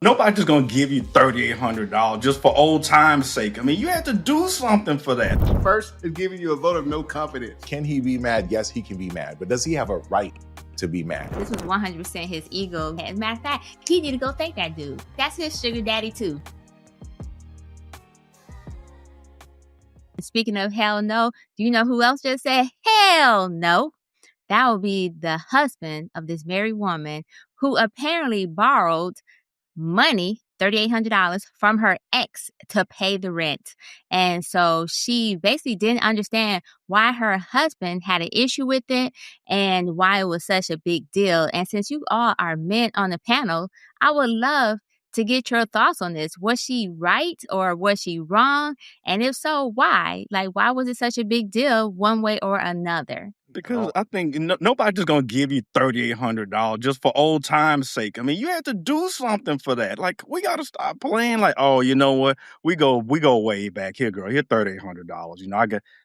Nobody's just gonna give you $3,800 just for old time's sake. I mean, you had to do something for that. First is giving you a vote of no confidence. Can he be mad? Yes, he can be mad. But does he have a right to be mad? This was 100% his ego. As a matter of fact, he need to go thank that dude. That's his sugar daddy too. Speaking of hell no, do you know who else just said hell no? That would be the husband of this married woman who apparently borrowed money, $3,800 from her ex to pay the rent. And so she basically didn't understand why her husband had an issue with it and why it was such a big deal. And since you all are men on the panel, I would love to get your thoughts on this. Was she right or was she wrong? And if so, why? Like, why was it such a big deal one way or another? Because I think nobody's just gonna give you $3,800 just for old time's sake. I mean, you had to do something for that. Like, we gotta stop playing like, oh, you know what? We go way back. Here, girl, here $3,800. You know,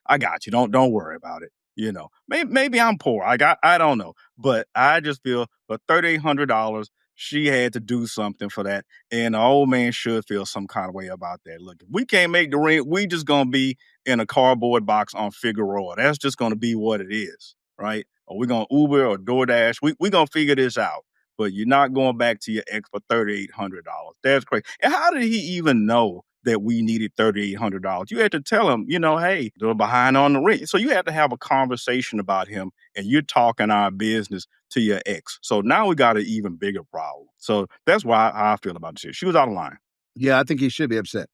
I got you. Don't worry about it. You know, maybe I'm poor. I don't know, but I just feel for $3,800, she had to do something for that, and the old man should feel some kind of way about that. Look, if we can't make the rent, we just gonna be in a cardboard box on Figueroa. That's just gonna be what it is, right? Or we're gonna Uber or DoorDash. We gonna figure this out. But you're not going back to your ex for $3,800. That's crazy. And how did he even know that we needed $3,800? You had to tell him, you know, hey, they're behind on the rent. So you had to have a conversation about him, and you're talking our business to your ex. So now we got an even bigger problem. So that's why I feel about this. She was out of line. Yeah, I think he should be upset.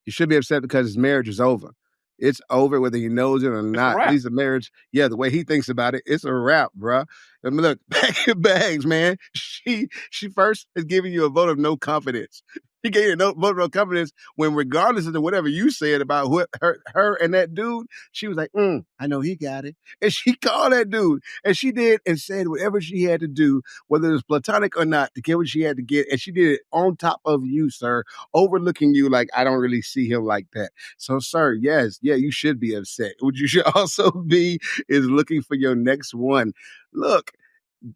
He should be upset because his marriage is over. It's over whether he knows it or not. At least the marriage, the way he thinks about it, it's a wrap, bruh. I mean, look, pack your bags, man. She first is giving you a vote of no confidence. He gave you a vote of no confidence when, regardless of whatever you said about her and that dude, she was like, I know he got it. And she called that dude. And she did and said whatever she had to do, whether it was platonic or not, to get what she had to get. And she did it on top of you, sir, overlooking you like, I don't really see him like that. So, sir, yes, you should be upset. What you should also be is looking for your next one. Look,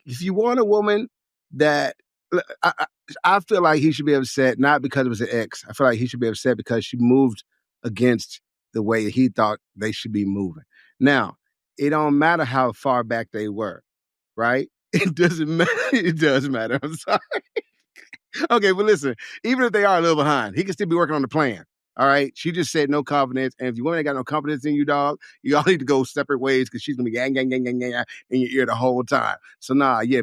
if you want a woman that, I feel like he should be upset, not because it was an ex. I feel like he should be upset because she moved against the way he thought they should be moving. Now, it don't matter how far back they were, right? It doesn't matter. It does matter. I'm sorry. Okay, but listen, even if they are a little behind, he can still be working on the plan. All right. She just said no confidence. And if you women ain't got no confidence in you, dog, you all need to go separate ways because she's gonna be gang in your ear the whole time. So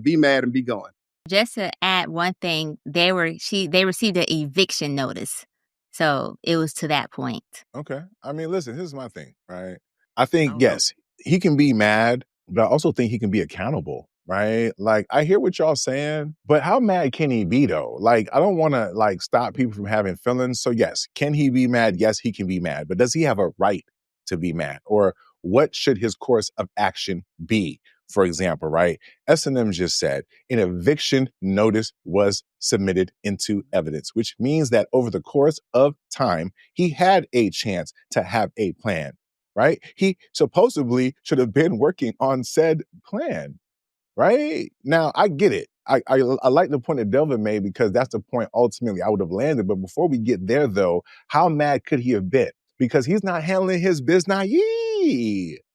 be mad and be going. Just to add one thing, they received an eviction notice. So it was to that point. Okay. I mean, listen, here's my thing, right? I think, yes, he can be mad, but I also think he can be accountable, right? Like, I hear what y'all saying, but how mad can he be though? Like, I don't want to stop people from having feelings. So yes, can he be mad? Yes, he can be mad, but does he have a right to be mad? Or what should his course of action be? For example, right? S&M just said an eviction notice was submitted into evidence, which means that over the course of time, he had a chance to have a plan, right? He supposedly should have been working on said plan, right? Now, I get it. I like the point that Delvin made because that's the point ultimately I would have landed. But before we get there, though, how mad could he have been? Because he's not handling his business.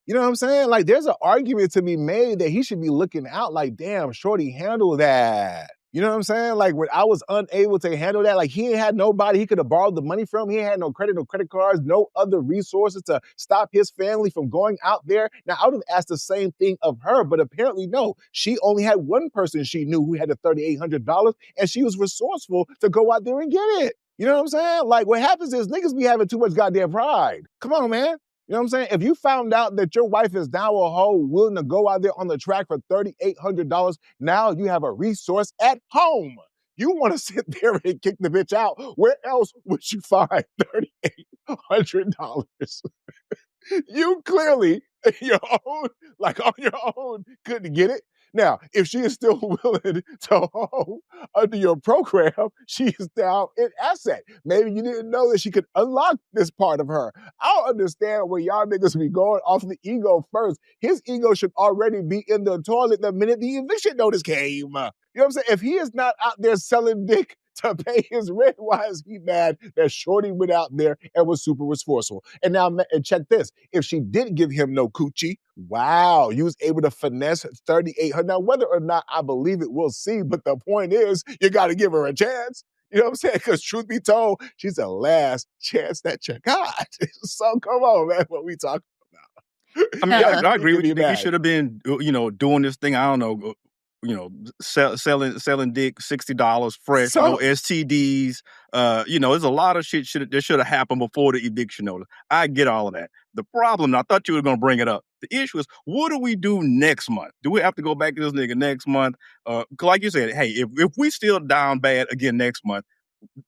You know what I'm saying? Like, there's an argument to be made that he should be looking out like, damn, shorty, handle that. You know what I'm saying? Like, when I was unable to handle that, like, he ain't had nobody he could have borrowed the money from. He ain't had no credit cards, no other resources to stop his family from going out there. Now, I would have asked the same thing of her, but apparently, no. She only had one person she knew who had the $3,800, and she was resourceful to go out there and get it. You know what I'm saying? Like, what happens is niggas be having too much goddamn pride. Come on, man. You know what I'm saying? If you found out that your wife is now a hoe willing to go out there on the track for $3,800, now you have a resource at home. You want to sit there and kick the bitch out. Where else would you find $3,800? You clearly, on your own, couldn't get it. Now, if she is still willing to hold under your program, she is now an asset. Maybe you didn't know that she could unlock this part of her. I don't understand where y'all niggas be going off the ego first. His ego should already be in the toilet the minute the eviction notice came. You know what I'm saying? If he is not out there selling dick to pay his rent. Why is he mad that Shorty went out there and was super resourceful? And now, and check this. If she didn't give him no coochie, wow, you was able to finesse 3,800. Now, whether or not I believe it, we'll see. But the point is, you got to give her a chance. You know what I'm saying? Because truth be told, she's the last chance that you got. So come on, man, what we talking about? I mean, I agree with you. He should have been, doing this thing. I don't know, selling dick $60 fresh, no STDs. There's a lot of shit that should have happened before the eviction notice. I get all of that. The problem, I thought you were going to bring it up. The issue is, what do we do next month? Do we have to go back to this nigga next month? Like you said, hey, if we still down bad again next month,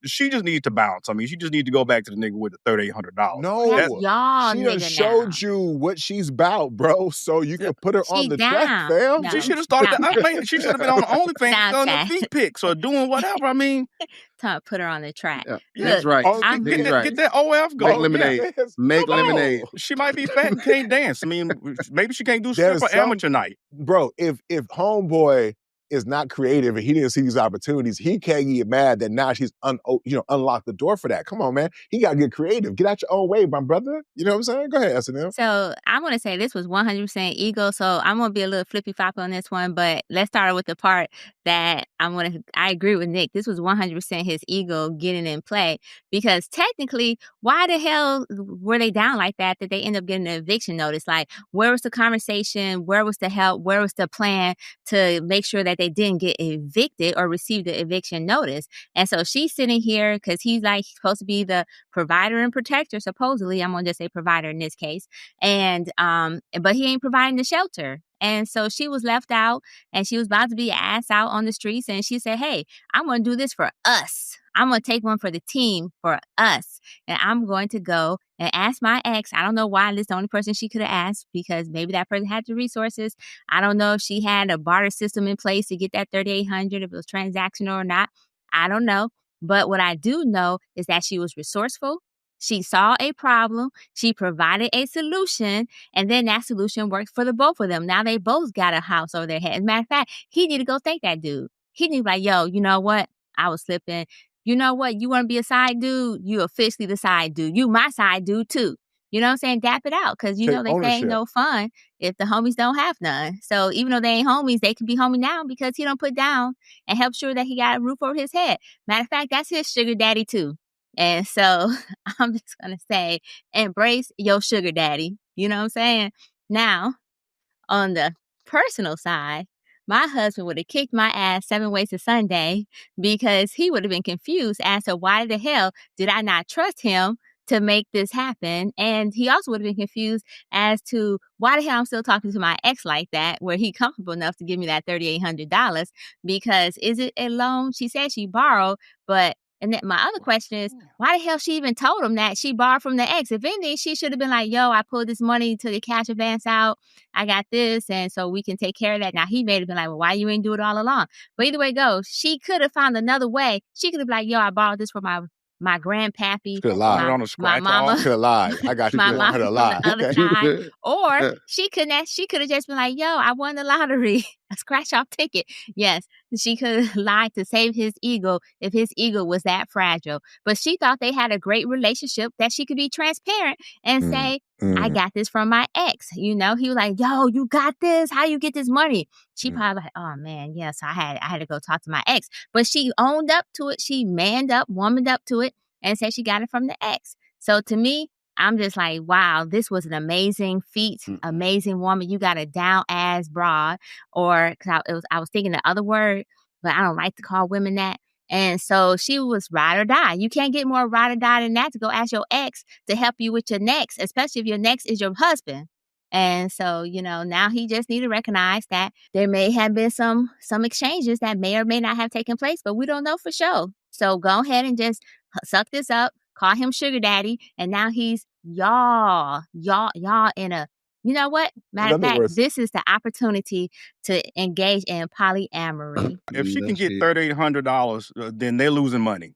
she just needs to bounce. I mean, she just needs to go back to the nigga with the $3,800. No, y'all she done showed you what she's about, bro. So you can put her on the track, fam. No. She should have started. She should have been on the OnlyFans on the feet pics or doing whatever. I mean, time to put her on the track. Yeah, that's right. Get that OF going. Make lemonade. Yeah. Make lemonade. She might be fat and can't dance. I mean, maybe she can't do stripper amateur night. Bro, if homeboy is not creative and he didn't see these opportunities, he can't get mad that now she's unlocked the door for that. Come on, man. He got to get creative. Get out your own way, my brother. You know what I'm saying? Go ahead, S&M. So I'm going to say this was 100% ego. So I'm going to be a little flippy-floppy on this one, but let's start with the part that I agree with Nick. This was 100% his ego getting in play, because technically, why the hell were they down like that they end up getting an eviction notice? Like, where was the conversation? Where was the help? Where was the plan to make sure that they didn't get evicted or receive the eviction notice? And so she's sitting here because he's supposed to be the provider and protector, supposedly. I'm going to just say provider in this case. And, but he ain't providing the shelter. And so she was left out, and she was about to be ass out on the streets. And she said, hey, I'm going to do this for us. I'm going to take one for the team, for us. And I'm going to go and ask my ex. I don't know why this is the only person she could have asked, because maybe that person had the resources. I don't know if she had a barter system in place to get that $3,800, if it was transactional or not. I don't know. But what I do know is that she was resourceful. She saw a problem. She provided a solution. And then that solution worked for the both of them. Now they both got a house over their head. As a matter of fact, he need to go thank that dude. He need to be like, yo, you know what? I was slipping. You know what? You want to be a side dude? You officially the side dude. You my side dude too. You know what I'm saying? Dap it out. Because, they say ain't no fun if the homies don't have none. So even though they ain't homies, they can be homie now because he don't put down and help sure that he got a roof over his head. Matter of fact, that's his sugar daddy too. And so I'm just going to say, embrace your sugar daddy. You know what I'm saying? Now, on the personal side, my husband would have kicked my ass 7 ways to Sunday, because he would have been confused as to why the hell did I not trust him to make this happen. And he also would have been confused as to why the hell I'm still talking to my ex like that, where he comfortable enough to give me that $3,800, because is it a loan? She said she borrowed, but and then my other question is, why the hell she even told him that she borrowed from the ex? If anything, she should have been like, yo, I pulled this money to the cash advance out. I got this. And so we can take care of that. Now, he may have been like, well, why you ain't do it all along? But either way it goes, she could have found another way. She could have been like, yo, I borrowed this from my grandpappy, my mama. Could have lied. I got you. My mama to lie. on the other side. Or she could have just been like, yo, I won the lottery. A scratch off ticket. Yes, she could have lied to save his ego if his ego was that fragile. But she thought they had a great relationship, that she could be transparent and say, I got this from my ex. He was like, yo, you got this? How you get this money? She probably like, oh man, yes, I had to go talk to my ex. But she owned up to it. She manned up, womaned up to it, and said she got it from the ex. So to me, I'm just like, wow, this was an amazing feat, amazing woman. You got a down ass broad, or because I was thinking the other word, but I don't like to call women that. And so she was ride or die. You can't get more ride or die than that, to go ask your ex to help you with your next, especially if your next is your husband. And so, now he just need to recognize that there may have been some exchanges that may or may not have taken place, but we don't know for sure. So go ahead and just suck this up, call him sugar daddy, and now he's y'all in a, you know what? Matter of fact, this is the opportunity to engage in polyamory. If she can get $3,800, then they're losing money.